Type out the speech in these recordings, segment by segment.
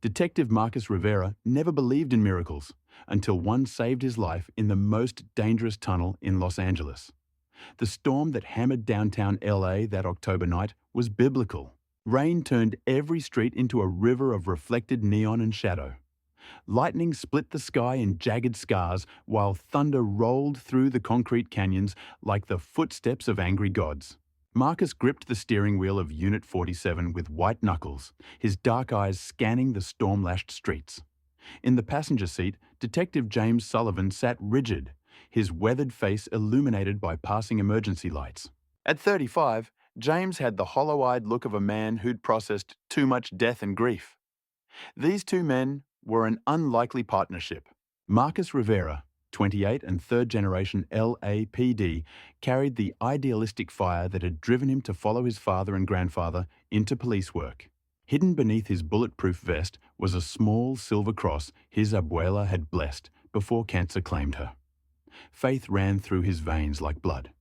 Detective Marcus Rivera never believed in miracles until one saved his life in the most dangerous tunnel in Los Angeles. The storm that hammered downtown LA that October night was biblical. Rain turned every street into a river of reflected neon and shadow. Lightning split the sky in jagged scars, while thunder rolled through the concrete canyons like the footsteps of angry gods. Marcus gripped the steering wheel of Unit 47 with white knuckles, his dark eyes scanning the storm-lashed streets. In the passenger seat, Detective James Sullivan sat rigid, his weathered face illuminated by passing emergency lights. At 35, James had the hollow-eyed look of a man who'd processed too much death and grief. These two men were an unlikely partnership. Marcus Rivera, 28 and third-generation LAPD, carried the idealistic fire that had driven him to follow his father and grandfather into police work. Hidden beneath his bulletproof vest was a small silver cross his abuela had blessed before cancer claimed her. Faith ran through his veins like blood.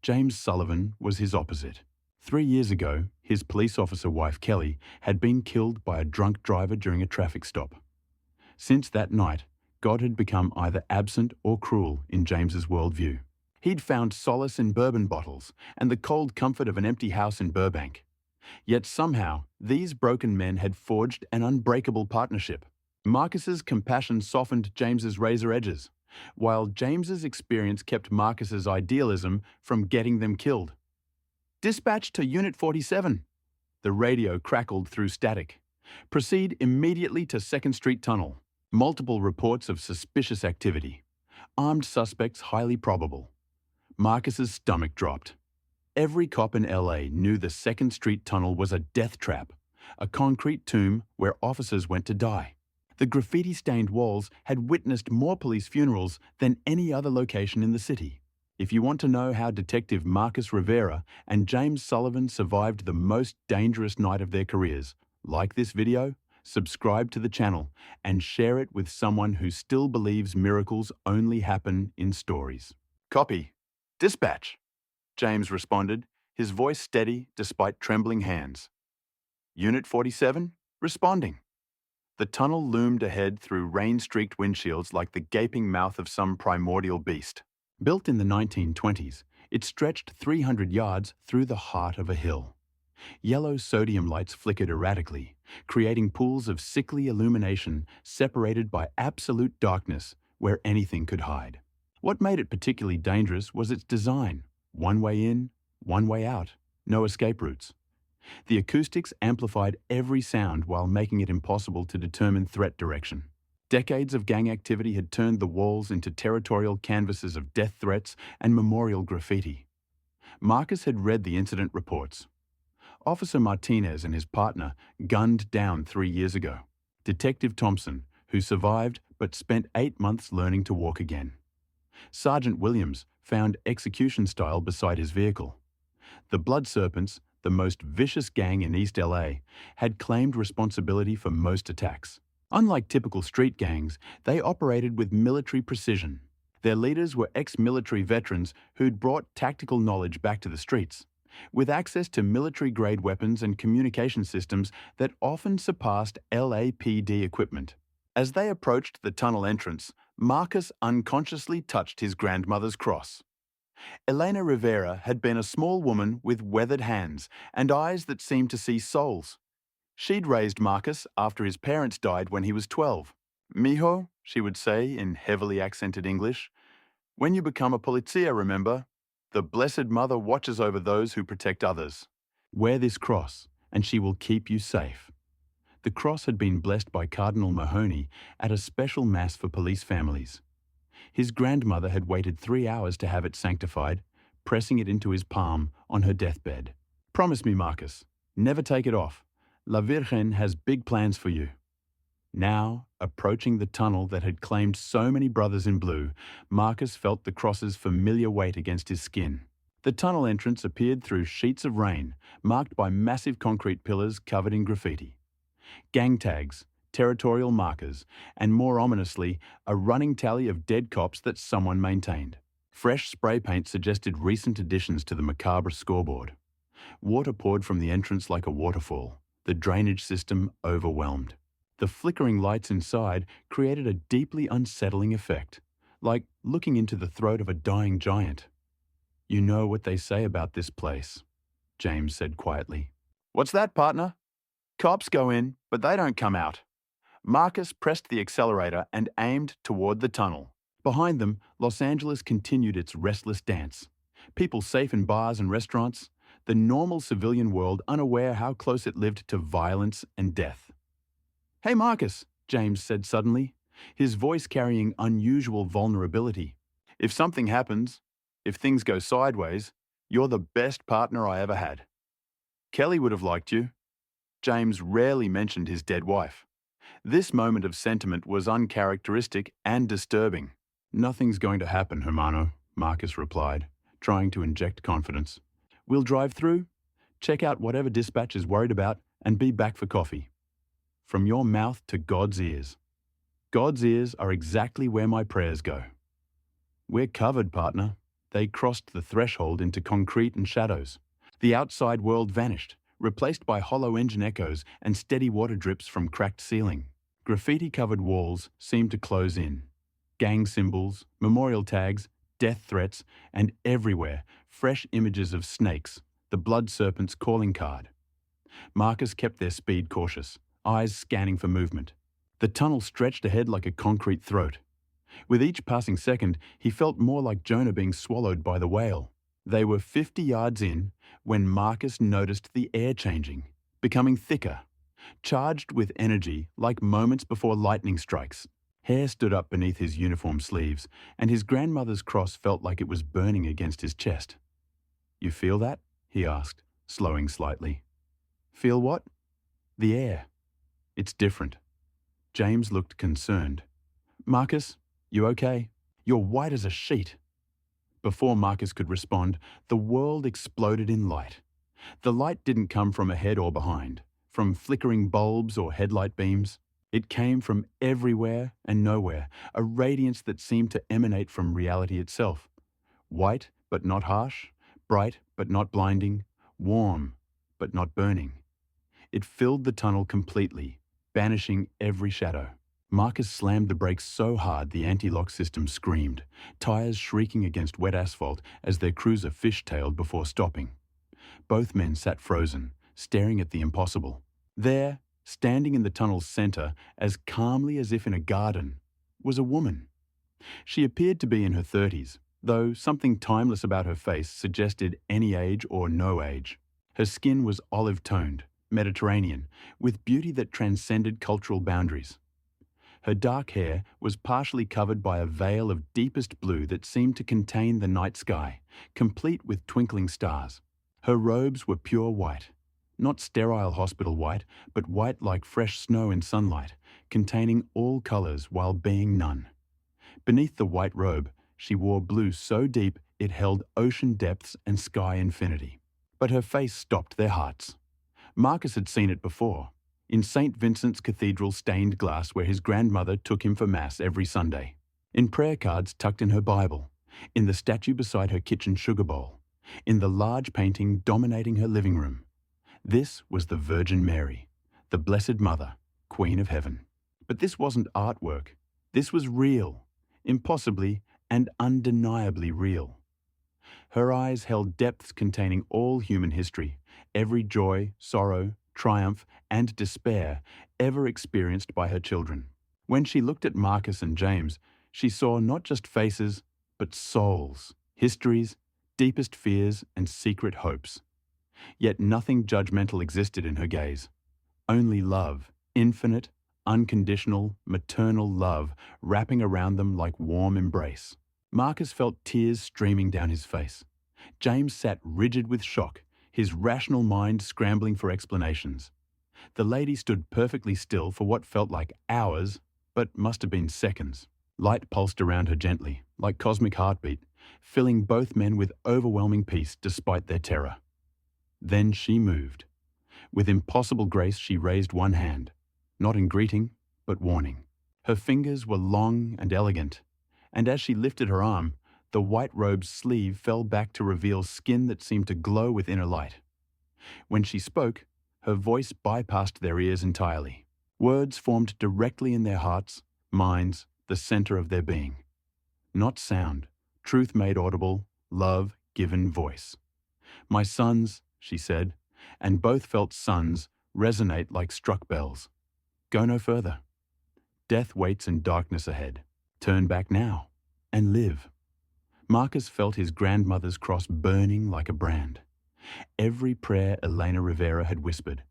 James Sullivan was his opposite. 3 years ago, his police officer wife Kelly had been killed by a drunk driver during a traffic stop. Since that night, God had become either absent or cruel in James's worldview. He'd found solace in bourbon bottles and the cold comfort of an empty house in Burbank. Yet somehow, these broken men had forged an unbreakable partnership. Marcus's compassion softened James's razor edges, while James's experience kept Marcus's idealism from getting them killed. "Dispatch to Unit 47. The radio crackled through static. "Proceed immediately to 2nd Street Tunnel. Multiple reports of suspicious activity. Armed suspects highly probable." Marcus's stomach dropped. Every cop in LA knew the 2nd Street Tunnel was a death trap, a concrete tomb where officers went to die. The graffiti-stained walls had witnessed more police funerals than any other location in the city. If you want to know how Detective Marcus Rivera and James Sullivan survived the most dangerous night of their careers, like this video, subscribe to the channel, and share it with someone who still believes miracles only happen in stories. "Copy. Dispatch," James responded, his voice steady despite trembling hands. "Unit 47, responding." The tunnel loomed ahead through rain-streaked windshields like the gaping mouth of some primordial beast. Built in the 1920s, it stretched 300 yards through the heart of a hill. Yellow sodium lights flickered erratically, creating pools of sickly illumination separated by absolute darkness where anything could hide. What made it particularly dangerous was its design: one way in, one way out, no escape routes. The acoustics amplified every sound while making it impossible to determine threat direction. Decades of gang activity had turned the walls into territorial canvases of death threats and memorial graffiti. Marcus had read the incident reports. Officer Martinez and his partner gunned down 3 years ago. Detective Thompson, who survived but spent 8 months learning to walk again. Sergeant Williams found execution style beside his vehicle. The Blood Serpents, the most vicious gang in East LA, had claimed responsibility for most attacks. Unlike typical street gangs, they operated with military precision. Their leaders were ex-military veterans who'd brought tactical knowledge back to the streets, with access to military-grade weapons and communication systems that often surpassed LAPD equipment. As they approached the tunnel entrance, Marcus unconsciously touched his grandmother's cross. Elena Rivera had been a small woman with weathered hands and eyes that seemed to see souls. She'd raised Marcus after his parents died when he was 12. "Mijo," she would say in heavily accented English, "when you become a policía, remember, the Blessed Mother watches over those who protect others. Wear this cross, and she will keep you safe." The cross had been blessed by Cardinal Mahoney at a special mass for police families. His grandmother had waited 3 hours to have it sanctified, pressing it into his palm on her deathbed. "Promise me, Marcus, never take it off. La Virgen has big plans for you." Now, approaching the tunnel that had claimed so many brothers in blue, Marcus felt the cross's familiar weight against his skin. The tunnel entrance appeared through sheets of rain, marked by massive concrete pillars covered in graffiti. Gang tags, territorial markers, and more ominously, a running tally of dead cops that someone maintained. Fresh spray paint suggested recent additions to the macabre scoreboard. Water poured from the entrance like a waterfall, the drainage system overwhelmed. The flickering lights inside created a deeply unsettling effect, like looking into the throat of a dying giant. "You know what they say about this place," James said quietly. "What's that, partner?" "Cops go in, but they don't come out." Marcus pressed the accelerator and aimed toward the tunnel. Behind them, Los Angeles continued its restless dance. People safe in bars and restaurants, the normal civilian world unaware how close it lived to violence and death. "Hey, Marcus," James said suddenly, his voice carrying unusual vulnerability. "If something happens, if things go sideways, you're the best partner I ever had. Kelly would have liked you." James rarely mentioned his dead wife. This moment of sentiment was uncharacteristic and disturbing. "Nothing's going to happen, Hermano," Marcus replied, trying to inject confidence. "We'll drive through, check out whatever dispatch is worried about, and be back for coffee." From your mouth to God's ears. God's ears are exactly where my prayers go. "We're covered, partner." They crossed the threshold into concrete and shadows. The outside world vanished, replaced by hollow engine echoes and steady water drips from cracked ceiling. Graffiti-covered walls seemed to close in. Gang symbols, memorial tags, death threats, and everywhere, fresh images of snakes, the blood serpent's calling card. Marcus kept their speed cautious, eyes scanning for movement. The tunnel stretched ahead like a concrete throat. With each passing second, he felt more like Jonah being swallowed by the whale. They were 50 yards in when Marcus noticed the air changing, becoming thicker, charged with energy like moments before lightning strikes. Hair stood up beneath his uniform sleeves, and his grandmother's cross felt like it was burning against his chest. "You feel that?" he asked, slowing slightly. "Feel what?" "The air. It's different." James looked concerned. "Marcus, you okay? You're white as a sheet." Before Marcus could respond, the world exploded in light. The light didn't come from ahead or behind, from flickering bulbs or headlight beams. It came from everywhere and nowhere, a radiance that seemed to emanate from reality itself. White but not harsh, bright but not blinding, warm but not burning. It filled the tunnel completely, banishing every shadow. Marcus slammed the brakes so hard the anti-lock system screamed, tires shrieking against wet asphalt as their cruiser fishtailed before stopping. Both men sat frozen, staring at the impossible. There, standing in the tunnel's center, as calmly as if in a garden, was a woman. She appeared to be in her 30s, though something timeless about her face suggested any age or no age. Her skin was olive-toned, Mediterranean, with beauty that transcended cultural boundaries. Her dark hair was partially covered by a veil of deepest blue that seemed to contain the night sky, complete with twinkling stars. Her robes were pure white, not sterile hospital white, but white like fresh snow in sunlight, containing all colors while being none. Beneath the white robe, she wore blue so deep it held ocean depths and sky infinity. But her face stopped their hearts. Marcus had seen it before, in St. Vincent's Cathedral stained glass where his grandmother took him for Mass every Sunday, in prayer cards tucked in her Bible, in the statue beside her kitchen sugar bowl, in the large painting dominating her living room. This was the Virgin Mary, the Blessed Mother, Queen of Heaven. But this wasn't artwork. This was real, impossibly and undeniably real. Her eyes held depths containing all human history, every joy, sorrow, triumph, and despair ever experienced by her children. When she looked at Marcus and James, she saw not just faces, but souls, histories, deepest fears, and secret hopes. Yet nothing judgmental existed in her gaze. Only love, infinite, unconditional, maternal love wrapping around them like warm embrace. Marcus felt tears streaming down his face. James sat rigid with shock, his rational mind scrambling for explanations. The lady stood perfectly still for what felt like hours, but must have been seconds. Light pulsed around her gently, like cosmic heartbeat, filling both men with overwhelming peace despite their terror. Then she moved. With impossible grace, she raised one hand, not in greeting, but warning. Her fingers were long and elegant, and as she lifted her arm, the white robe's sleeve fell back to reveal skin that seemed to glow with inner light. When she spoke, her voice bypassed their ears entirely. Words formed directly in their hearts, minds, the center of their being. Not sound, truth made audible, love given voice. My sons, she said, and both felt sons resonate like struck bells. Go no further. Death waits in darkness ahead. Turn back now and live. Marcus felt his grandmother's cross burning like a brand. Every prayer Elena Rivera had whispered,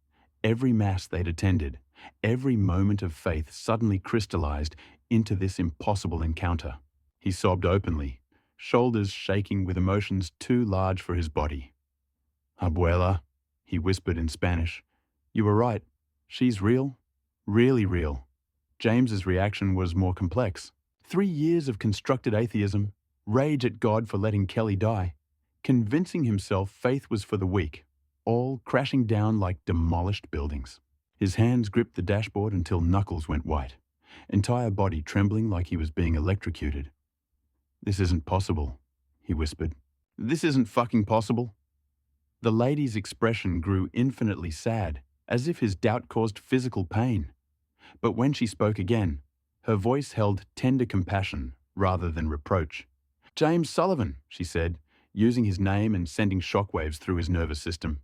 every mass they'd attended, every moment of faith suddenly crystallized into this impossible encounter. He sobbed openly, shoulders shaking with emotions too large for his body. Abuela, he whispered in Spanish. You were right. She's real. Really real. James's reaction was more complex. 3 years of constructed atheism, rage at God for letting Kelly die, convincing himself faith was for the weak, all crashing down like demolished buildings. His hands gripped the dashboard until knuckles went white, entire body trembling like he was being electrocuted. This isn't possible, he whispered. This isn't fucking possible. The lady's expression grew infinitely sad, as if his doubt caused physical pain. But when she spoke again, her voice held tender compassion rather than reproach. James Sullivan, she said, using his name and sending shockwaves through his nervous system.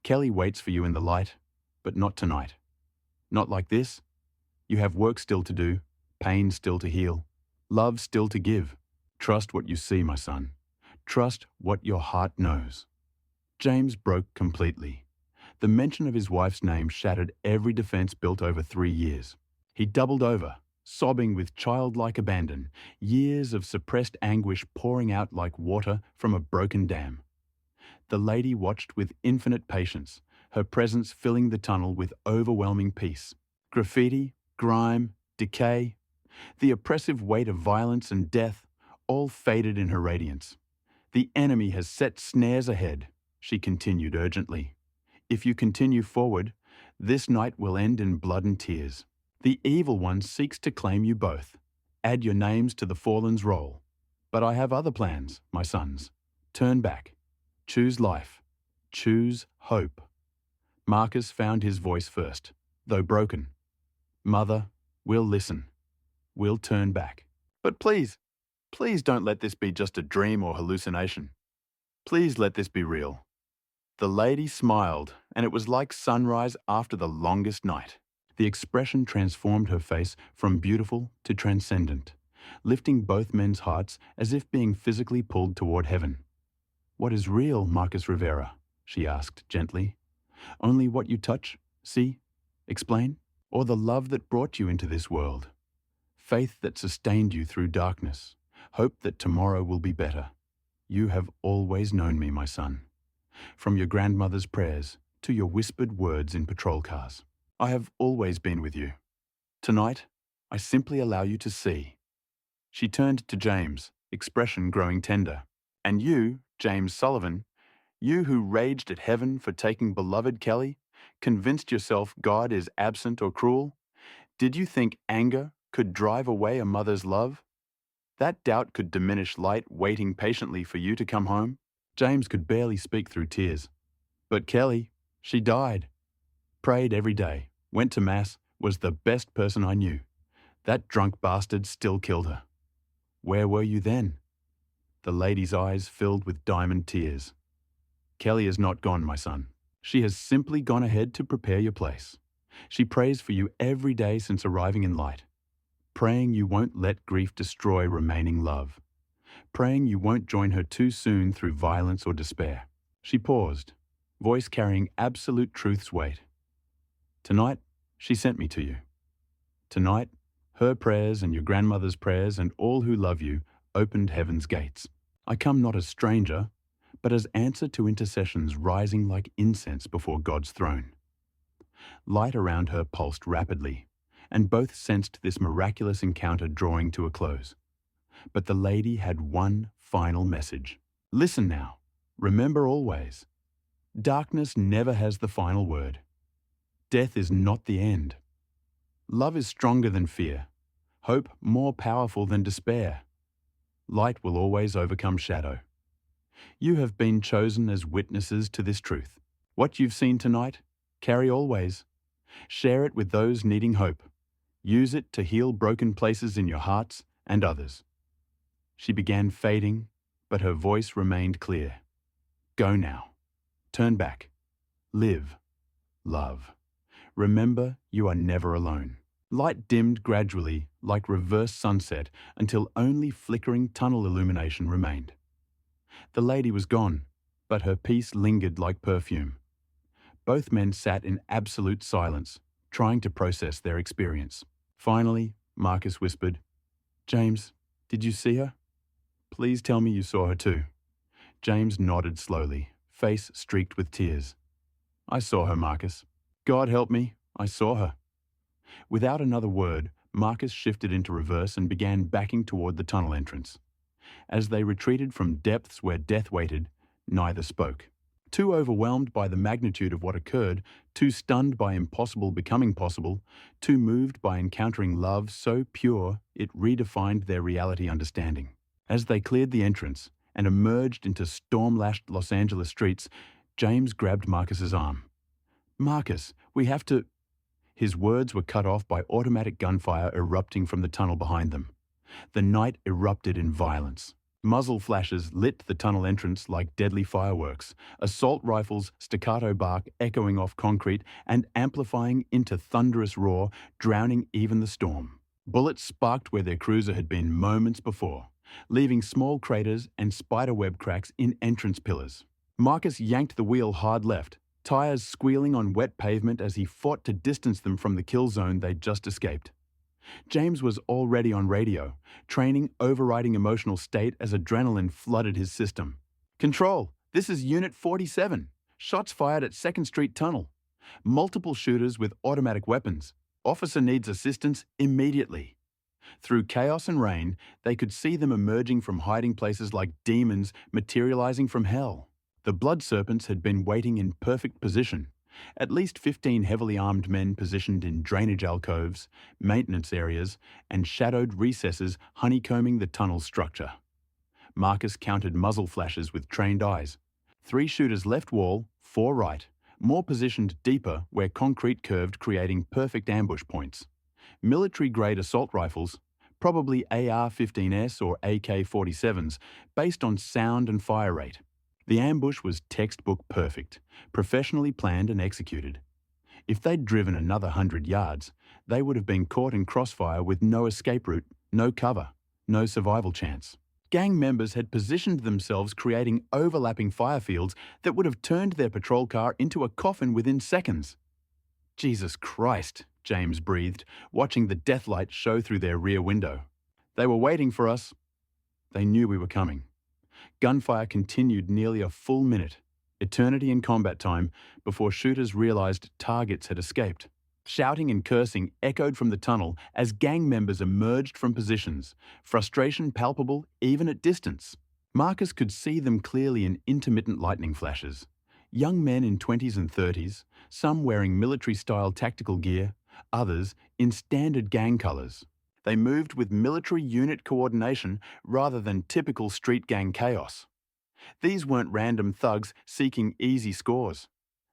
Kelly waits for you in the light, but not tonight. Not like this. You have work still to do, pain still to heal, love still to give. Trust what you see, my son. Trust what your heart knows. James broke completely. The mention of his wife's name shattered every defense built over 3 years. He doubled over, sobbing with childlike abandon, years of suppressed anguish pouring out like water from a broken dam. The lady watched with infinite patience, her presence filling the tunnel with overwhelming peace. Graffiti, grime, decay, the oppressive weight of violence and death, all faded in her radiance. The enemy has set snares ahead, she continued urgently. If you continue forward, this night will end in blood and tears. The evil one seeks to claim you both. Add your names to the fallen's roll. But I have other plans, my sons. Turn back. Choose life. Choose hope. Marcus found his voice first, though broken. Mother, we'll listen. We'll turn back. But please don't let this be just a dream or hallucination. Please let this be real. The lady smiled, and it was like sunrise after the longest night. The expression transformed her face from beautiful to transcendent, lifting both men's hearts as if being physically pulled toward heaven. What is real, Marcus Rivera? She asked gently. Only what you touch, see, explain? Or the love that brought you into this world? Faith that sustained you through darkness, hope that tomorrow will be better. You have always known me, my son. From your grandmother's prayers to your whispered words in patrol cars. I have always been with you. Tonight, I simply allow you to see. She turned to James, expression growing tender. And you, James Sullivan, you who raged at heaven for taking beloved Kelly, convinced yourself God is absent or cruel? Did you think anger could drive away a mother's love? That doubt could diminish light waiting patiently for you to come home? James could barely speak through tears. But Kelly, she died. Prayed every day, went to Mass, was the best person I knew. That drunk bastard still killed her. Where were you then? The lady's eyes filled with diamond tears. Kelly is not gone, my son. She has simply gone ahead to prepare your place. She prays for you every day since arriving in light, praying you won't let grief destroy remaining love, praying you won't join her too soon through violence or despair. She paused, voice carrying absolute truth's weight. Tonight, she sent me to you. Tonight, her prayers and your grandmother's prayers and all who love you opened heaven's gates. I come not as stranger, but as answer to intercessions rising like incense before God's throne. Light around her pulsed rapidly, and both sensed this miraculous encounter drawing to a close. But the lady had one final message. Listen now. Remember always. Darkness never has the final word. Death is not the end. Love is stronger than fear. Hope more powerful than despair. Light will always overcome shadow. You have been chosen as witnesses to this truth. What you've seen tonight, carry always. Share it with those needing hope. Use it to heal broken places in your hearts and others. She began fading, but her voice remained clear. Go now. Turn back. Live. Love. Remember, you are never alone. Light dimmed gradually, like reverse sunset, until only flickering tunnel illumination remained. The lady was gone, but her peace lingered like perfume. Both men sat in absolute silence, trying to process their experience. Finally, Marcus whispered, James, did you see her? Please tell me you saw her too. James nodded slowly, face streaked with tears. I saw her, Marcus. God help me, I saw her. Without another word, Marcus shifted into reverse and began backing toward the tunnel entrance. As they retreated from depths where death waited, neither spoke. Too overwhelmed by the magnitude of what occurred, too stunned by impossible becoming possible, too moved by encountering love so pure it redefined their reality understanding. As they cleared the entrance and emerged into storm-lashed Los Angeles streets, James grabbed Marcus's arm. Marcus, we have to... His words were cut off by automatic gunfire erupting from the tunnel behind them. The night erupted in violence. Muzzle flashes lit the tunnel entrance like deadly fireworks, assault rifles' staccato bark echoing off concrete and amplifying into thunderous roar, drowning even the storm. Bullets sparked where their cruiser had been moments before, leaving small craters and spiderweb cracks in entrance pillars. Marcus yanked the wheel hard left, tires squealing on wet pavement as he fought to distance them from the kill zone they'd just escaped. James was already on radio, training overriding emotional state as adrenaline flooded his system. Control, this is Unit 47. Shots fired at 2nd Street Tunnel. Multiple shooters with automatic weapons. Officer needs assistance immediately. Through chaos and rain, they could see them emerging from hiding places like demons materializing from hell. The blood serpents had been waiting in perfect position. At least 15 heavily armed men positioned in drainage alcoves, maintenance areas, and shadowed recesses honeycombing the tunnel structure. Marcus counted muzzle flashes with trained eyes. 3 shooters left wall, 4 right, more positioned deeper where concrete curved, creating perfect ambush points. Military-grade assault rifles, probably AR-15S or AK-47s, based on sound and fire rate. The ambush was textbook perfect, professionally planned and executed. If they'd driven another 100 yards, they would have been caught in crossfire with no escape route, no cover, no survival chance. Gang members had positioned themselves, creating overlapping fire fields that would have turned their patrol car into a coffin within seconds. Jesus Christ, James breathed, watching the deathlight show through their rear window. They were waiting for us. They knew we were coming. Gunfire continued nearly a full minute, eternity in combat time, before shooters realized targets had escaped. Shouting and cursing echoed from the tunnel as gang members emerged from positions, frustration palpable even at distance. Marcus could see them clearly in intermittent lightning flashes. Young men in 20s and 30s, some wearing military-style tactical gear, others in standard gang colors. They moved with military unit coordination rather than typical street gang chaos. These weren't random thugs seeking easy scores.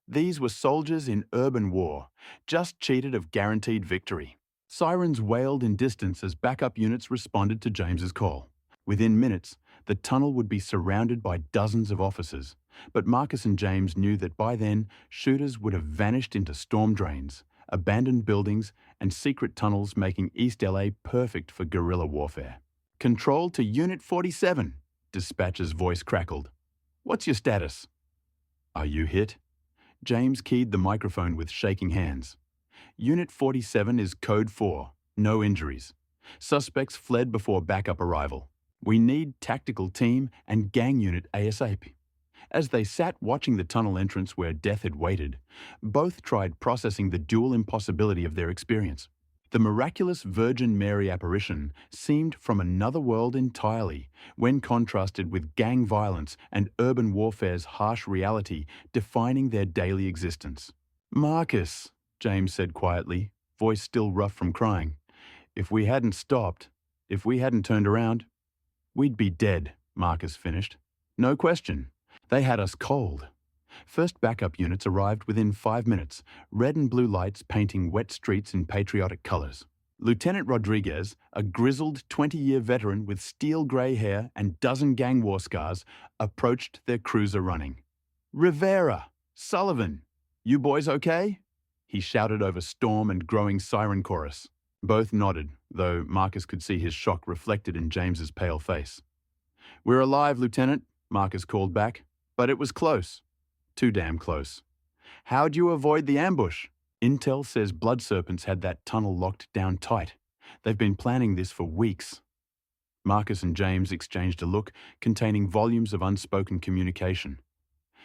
These were soldiers in urban war, just cheated of guaranteed victory. Sirens wailed in distance as backup units responded to James's call. Within minutes, the tunnel would be surrounded by dozens of officers, but Marcus and James knew that by then, shooters would have vanished into storm drains, abandoned buildings, and secret tunnels, making East LA perfect for guerrilla warfare. Control to Unit 47, dispatcher's voice crackled. What's your status? Are you hit? James keyed the microphone with shaking hands. Unit 47 is Code 4, no injuries. Suspects fled before backup arrival. We need tactical team and gang unit ASAP. As they sat watching the tunnel entrance where death had waited, both tried processing the dual impossibility of their experience. The miraculous Virgin Mary apparition seemed from another world entirely, when contrasted with gang violence and urban warfare's harsh reality defining their daily existence. Marcus, James said quietly, voice still rough from crying, if we hadn't stopped, if we hadn't turned around, we'd be dead, Marcus finished. No question. They had us cold. First backup units arrived within 5 minutes, red and blue lights painting wet streets in patriotic colors. Lieutenant Rodriguez, a grizzled 20-year veteran with steel gray hair and dozen gang war scars, approached their cruiser running. "Rivera! Sullivan! You boys okay?" he shouted over storm and growing siren chorus. Both nodded, though Marcus could see his shock reflected in James's pale face. "We're alive, Lieutenant," Marcus called back, "but it was close. Too damn close. How'd you avoid the ambush?" "Intel says blood serpents had that tunnel locked down tight. They've been planning this for weeks." Marcus and James exchanged a look containing volumes of unspoken communication.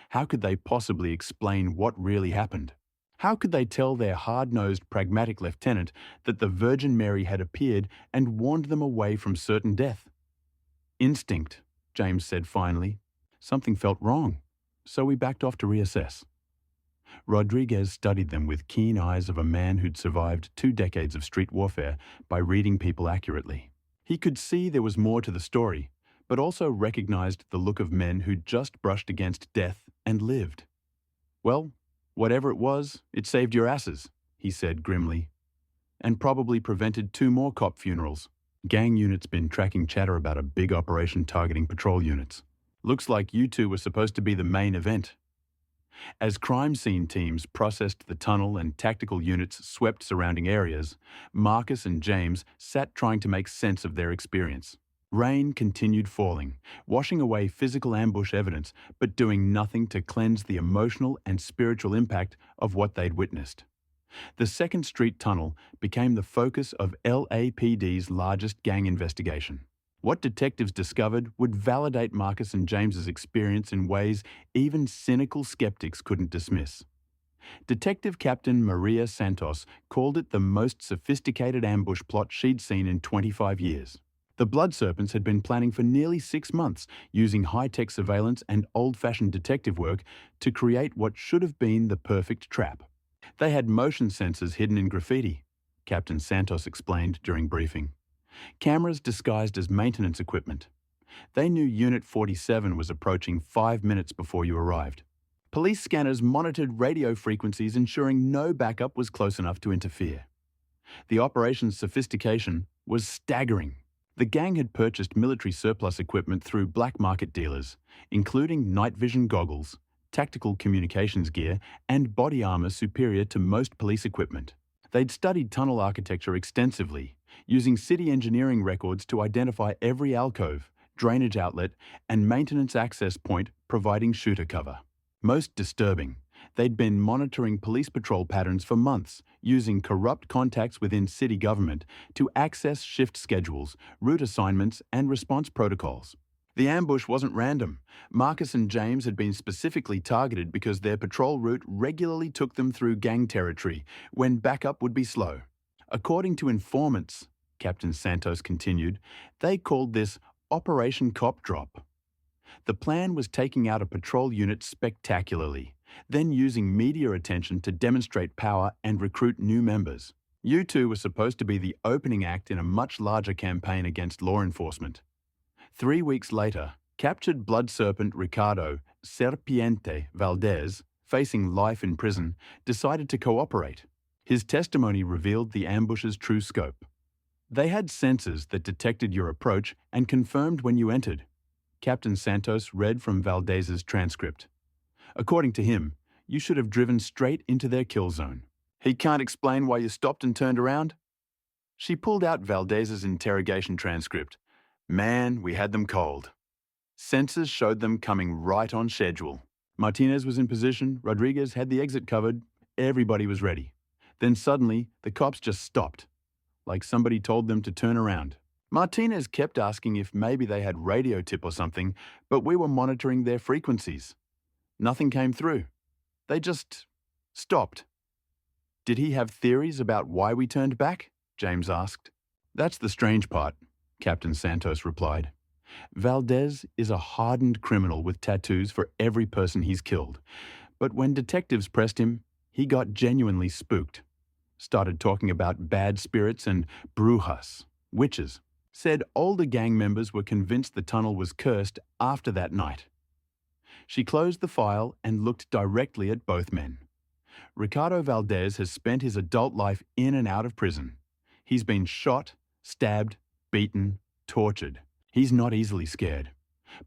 How could they possibly explain what really happened? How could they tell their hard-nosed, pragmatic lieutenant that the Virgin Mary had appeared and warned them away from certain death? "Instinct," James said finally. "Something felt wrong, so we backed off to reassess." Rodriguez studied them with keen eyes of a man who'd survived 2 decades of street warfare by reading people accurately. He could see there was more to the story, but also recognized the look of men who'd just brushed against death and lived. "Well, whatever it was, it saved your asses," he said grimly. "And probably prevented 2 more cop funerals." Gang units been tracking chatter about a big operation targeting patrol units. "Looks like you two were supposed to be the main event." As crime scene teams processed the tunnel and tactical units swept surrounding areas, Marcus and James sat trying to make sense of their experience. Rain continued falling, washing away physical ambush evidence, but doing nothing to cleanse the emotional and spiritual impact of what they'd witnessed. The 2nd Street Tunnel became the focus of LAPD's largest gang investigation. What detectives discovered would validate Marcus and James's experience in ways even cynical skeptics couldn't dismiss. Detective Captain Maria Santos called it the most sophisticated ambush plot she'd seen in 25 years. The blood serpents had been planning for nearly 6 months, using high-tech surveillance and old-fashioned detective work to create what should have been the perfect trap. They had motion sensors hidden in graffiti, Captain Santos explained during briefing. Cameras disguised as maintenance equipment. They knew Unit 47 was approaching 5 minutes before you arrived. Police scanners monitored radio frequencies, ensuring no backup was close enough to interfere. The operation's sophistication was staggering. The gang had purchased military surplus equipment through black market dealers, including night vision goggles, tactical communications gear, and body armor superior to most police equipment. They'd studied tunnel architecture extensively, using city engineering records to identify every alcove, drainage outlet, and maintenance access point providing shooter cover. Most disturbing, they'd been monitoring police patrol patterns for months, using corrupt contacts within city government to access shift schedules, route assignments, and response protocols. The ambush wasn't random. Marcus and James had been specifically targeted because their patrol route regularly took them through gang territory when backup would be slow. According to informants, Captain Santos continued, they called this Operation Cop Drop. The plan was taking out a patrol unit spectacularly, then using media attention to demonstrate power and recruit new members. You two were supposed to be the opening act in a much larger campaign against law enforcement. 3 weeks later, captured blood serpent Ricardo Serpiente Valdez, facing life in prison, decided to cooperate. His testimony revealed the ambush's true scope. They had sensors that detected your approach and confirmed when you entered. Captain Santos read from Valdez's transcript. According to him, you should have driven straight into their kill zone. He can't explain why you stopped and turned around? She pulled out Valdez's interrogation transcript. Man, we had them cold. Sensors showed them coming right on schedule. Martinez was in position, Rodriguez had the exit covered, everybody was ready. Then suddenly, the cops just stopped, like somebody told them to turn around. Martinez kept asking if maybe they had radio tip or something, but we were monitoring their frequencies. Nothing came through. They just stopped. Did he have theories about why we turned back? James asked. That's the strange part, Captain Santos replied. Valdez is a hardened criminal with tattoos for every person he's killed. But when detectives pressed him, he got genuinely spooked. Started talking about bad spirits and brujas, witches. Said older gang members were convinced the tunnel was cursed after that night. She closed the file and looked directly at both men. Ricardo Valdez has spent his adult life in and out of prison. He's been shot, stabbed, beaten, tortured. He's not easily scared.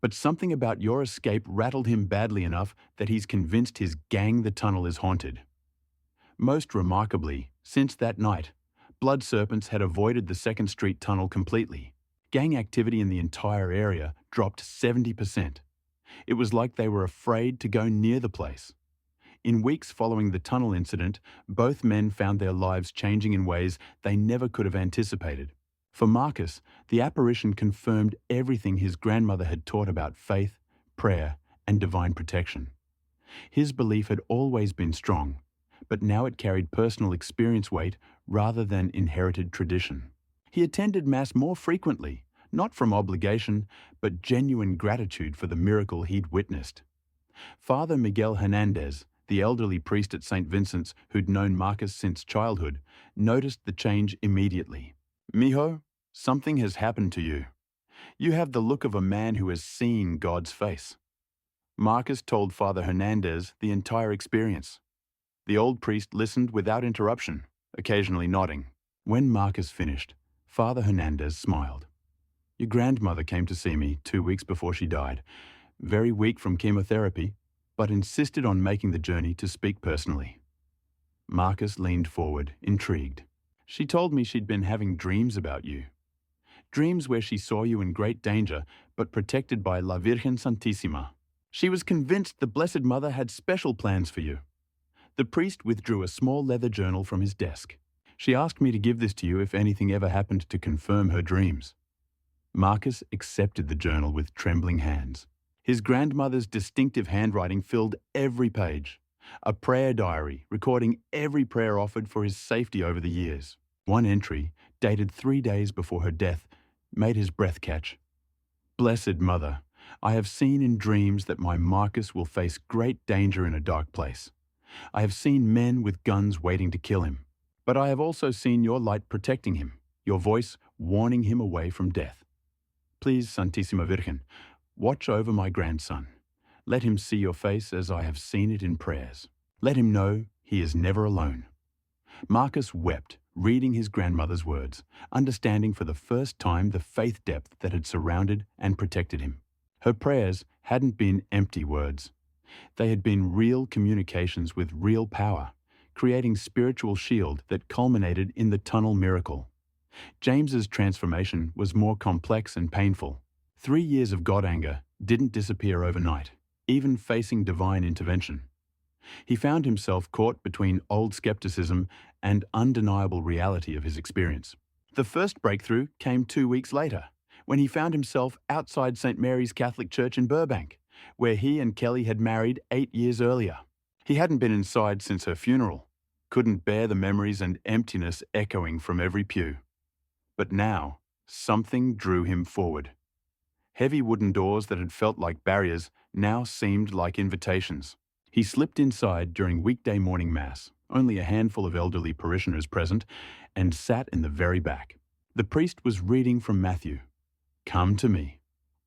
But something about your escape rattled him badly enough that he's convinced his gang the tunnel is haunted. Most remarkably, since that night, Blood Serpents had avoided the 2nd Street tunnel completely. Gang activity in the entire area dropped 70%. It was like they were afraid to go near the place. In weeks following the tunnel incident, both men found their lives changing in ways they never could have anticipated. For Marcus, the apparition confirmed everything his grandmother had taught about faith, prayer, and divine protection. His belief had always been strong, but now it carried personal experience weight rather than inherited tradition. He attended Mass more frequently, not from obligation, but genuine gratitude for the miracle he'd witnessed. Father Miguel Hernandez, the elderly priest at St. Vincent's who'd known Marcus since childhood, noticed the change immediately. "Mijo, something has happened to you. You have the look of a man who has seen God's face." Marcus told Father Hernandez the entire experience. The old priest listened without interruption, occasionally nodding. When Marcus finished, Father Hernandez smiled. "Your grandmother came to see me 2 weeks before she died, very weak from chemotherapy, but insisted on making the journey to speak personally." Marcus leaned forward, intrigued. "She told me she'd been having dreams about you. Dreams where she saw you in great danger, but protected by La Virgen Santísima. She was convinced the Blessed Mother had special plans for you." The priest withdrew a small leather journal from his desk. "She asked me to give this to you if anything ever happened to confirm her dreams." Marcus accepted the journal with trembling hands. His grandmother's distinctive handwriting filled every page, a prayer diary recording every prayer offered for his safety over the years. One entry, dated 3 days before her death, made his breath catch. "Blessed Mother, I have seen in dreams that my Marcus will face great danger in a dark place. I have seen men with guns waiting to kill him. But I have also seen your light protecting him, your voice warning him away from death. Please, Santísima Virgen, watch over my grandson. Let him see your face as I have seen it in prayers. Let him know he is never alone." Marcus wept, reading his grandmother's words, understanding for the first time the faith depth that had surrounded and protected him. Her prayers hadn't been empty words. They had been real communications with real power, creating spiritual shield that culminated in the tunnel miracle. James's transformation was more complex and painful. 3 years of God anger didn't disappear overnight, even facing divine intervention. He found himself caught between old skepticism and undeniable reality of his experience. The first breakthrough came 2 weeks later, when he found himself outside St. Mary's Catholic Church in Burbank, where he and Kelly had married 8 years earlier. He hadn't been inside since her funeral, couldn't bear the memories and emptiness echoing from every pew. But now, something drew him forward. Heavy wooden doors that had felt like barriers now seemed like invitations. He slipped inside during weekday morning mass, only a handful of elderly parishioners present, and sat in the very back. The priest was reading from Matthew. "Come to me,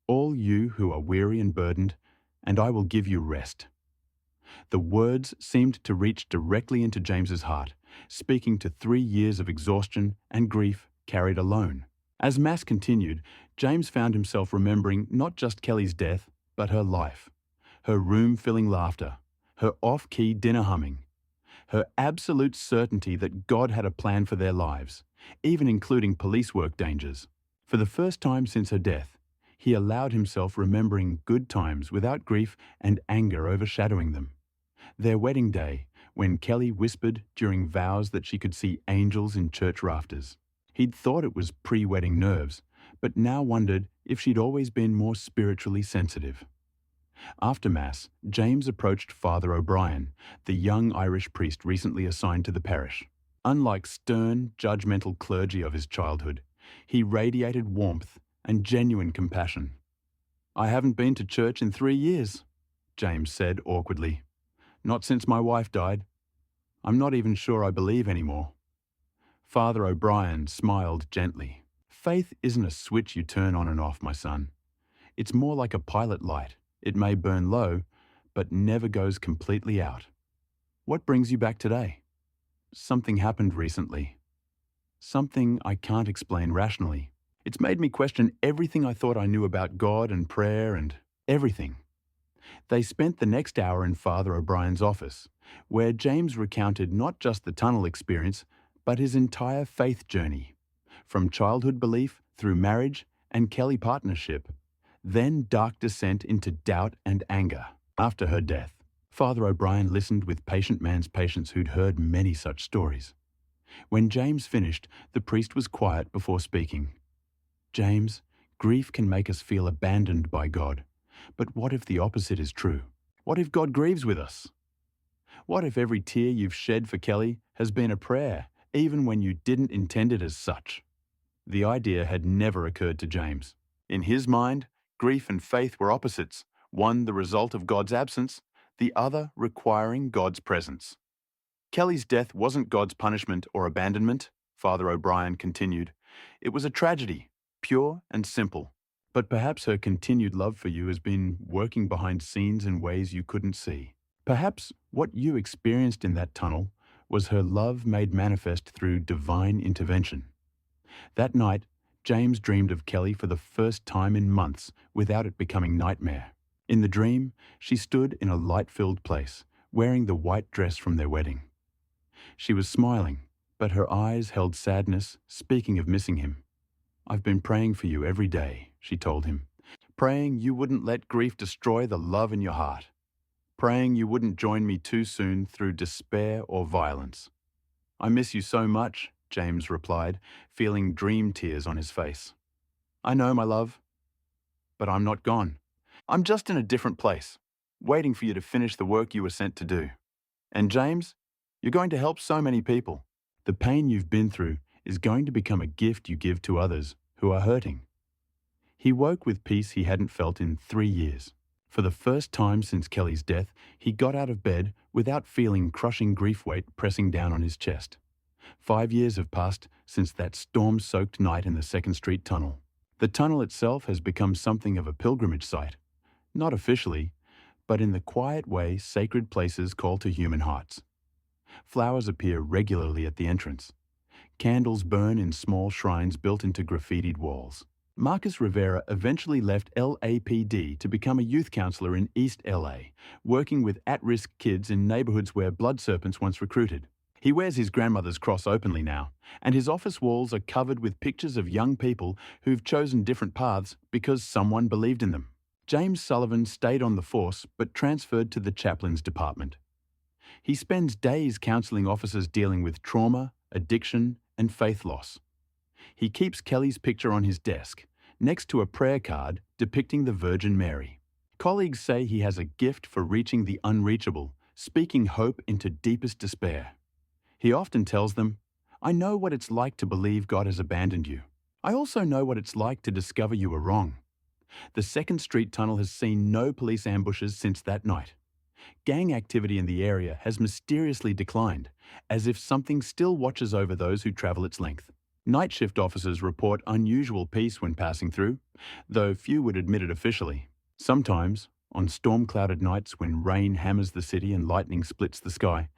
all you who are weary and burdened, and I will give you rest." The words seemed to reach directly into James's heart, speaking to 3 years of exhaustion and grief carried alone. As Mass continued, James found himself remembering not just Kelly's death, but her life, her room-filling laughter, her off-key dinner humming, her absolute certainty that God had a plan for their lives, even including police work dangers. For the first time since her death, he allowed himself remembering good times without grief and anger overshadowing them. Their wedding day, when Kelly whispered during vows that she could see angels in church rafters. He'd thought it was pre-wedding nerves, but now wondered if she'd always been more spiritually sensitive. After Mass, James approached Father O'Brien, the young Irish priest recently assigned to the parish. Unlike stern, judgmental clergy of his childhood, he radiated warmth and genuine compassion. "I haven't been to church in 3 years, James said awkwardly. "Not since my wife died. I'm not even sure I believe anymore." Father O'Brien smiled gently. "Faith isn't a switch you turn on and off, my son. It's more like a pilot light. It may burn low, but never goes completely out. What brings you back today? Something happened recently. Something I can't explain rationally. It's made me question everything I thought I knew about God and prayer and everything. They spent the next hour in Father O'Brien's office, where James recounted not just the tunnel experience, but his entire faith journey, from childhood belief through marriage and Kelly partnership, then dark descent into doubt and anger after her death. Father O'Brien listened with patient man's patience who'd heard many such stories. When James finished, the priest was quiet before speaking. James, grief can make us feel abandoned by God. But what if the opposite is true? What if God grieves with us? What if every tear you've shed for Kelly has been a prayer, even when you didn't intend it as such? The idea had never occurred to James. In his mind, grief and faith were opposites, one the result of God's absence, the other requiring God's presence. Kelly's death wasn't God's punishment or abandonment, Father O'Brien continued. It was a tragedy, pure and simple. But perhaps her continued love for you has been working behind scenes in ways you couldn't see. Perhaps what you experienced in that tunnel was her love made manifest through divine intervention. That night, James dreamed of Kelly for the first time in months without it becoming nightmare. In the dream, she stood in a light-filled place, wearing the white dress from their wedding. She was smiling, but her eyes held sadness, speaking of missing him. "I've been praying for you every day," she told him. "Praying you wouldn't let grief destroy the love in your heart. Praying you wouldn't join me too soon through despair or violence." "I miss you so much," James replied, feeling dream tears on his face. "I know, my love, but I'm not gone. I'm just in a different place, waiting for you to finish the work you were sent to do. And James, you're going to help so many people. The pain you've been through is going to become a gift you give to others who are hurting." He woke with peace he hadn't felt in 3 years. For the first time since Kelly's death, he got out of bed without feeling crushing grief weight pressing down on his chest. 5 years have passed since that storm-soaked night in the 2nd Street tunnel. The tunnel itself has become something of a pilgrimage site. Not officially, but in the quiet way sacred places call to human hearts. Flowers appear regularly at the entrance. Candles burn in small shrines built into graffitied walls. Marcus Rivera eventually left LAPD to become a youth counselor in East LA, working with at-risk kids in neighborhoods where blood serpents once recruited. He wears his grandmother's cross openly now, and his office walls are covered with pictures of young people who've chosen different paths because someone believed in them. James Sullivan stayed on the force but transferred to the chaplains department. He spends days counseling officers dealing with trauma, addiction, and faith loss. He keeps Kelly's picture on his desk, next to a prayer card depicting the Virgin Mary. Colleagues say he has a gift for reaching the unreachable, speaking hope into deepest despair. He often tells them, "I know what it's like to believe God has abandoned you. I also know what it's like to discover you were wrong." The 2nd Street tunnel has seen no police ambushes since that night. Gang activity in the area has mysteriously declined, as if something still watches over those who travel its length. Night shift officers report unusual peace when passing through, though few would admit it officially. Sometimes, on storm-clouded nights when rain hammers the city and lightning splits the sky,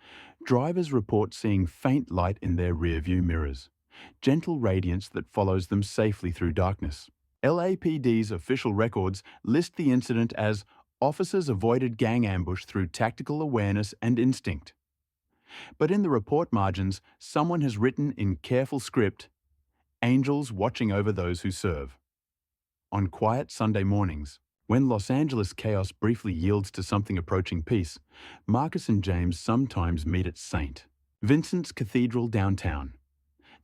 drivers report seeing faint light in their rearview mirrors, gentle radiance that follows them safely through darkness. LAPD's official records list the incident as "officers avoided gang ambush through tactical awareness and instinct." But in the report margins, someone has written in careful script, "Angels watching over those who serve." On quiet Sunday mornings, when Los Angeles chaos briefly yields to something approaching peace, Marcus and James sometimes meet at St. Vincent's Cathedral downtown.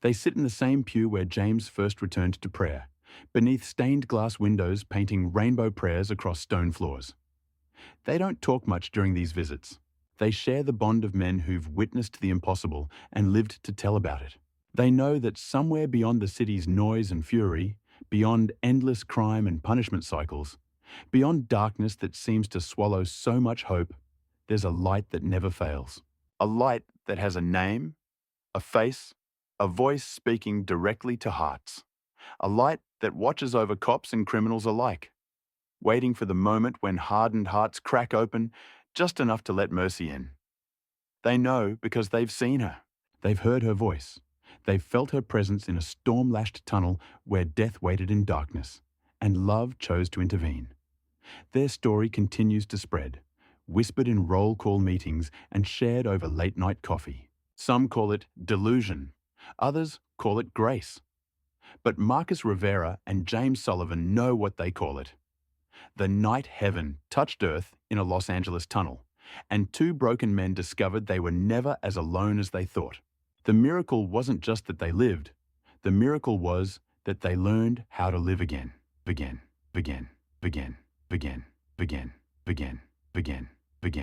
They sit in the same pew where James first returned to prayer, beneath stained glass windows painting rainbow prayers across stone floors. They don't talk much during these visits. They share the bond of men who've witnessed the impossible and lived to tell about it. They know that somewhere beyond the city's noise and fury, beyond endless crime and punishment cycles, beyond darkness that seems to swallow so much hope, there's a light that never fails. A light that has a name, a face, a voice speaking directly to hearts. A light that watches over cops and criminals alike, waiting for the moment when hardened hearts crack open just enough to let Mercy in. They know because they've seen her. They've heard her voice. They've felt her presence in a storm-lashed tunnel where death waited in darkness, and love chose to intervene. Their story continues to spread, whispered in roll call meetings and shared over late-night coffee. Some call it delusion. Others call it grace. But Marcus Rivera and James Sullivan know what they call it. The night heaven touched Earth in a Los Angeles tunnel, and two broken men discovered they were never as alone as they thought. The miracle wasn't just that they lived. The miracle was that they learned how to live again. Begin, begin, begin, begin, begin, begin, begin, begin.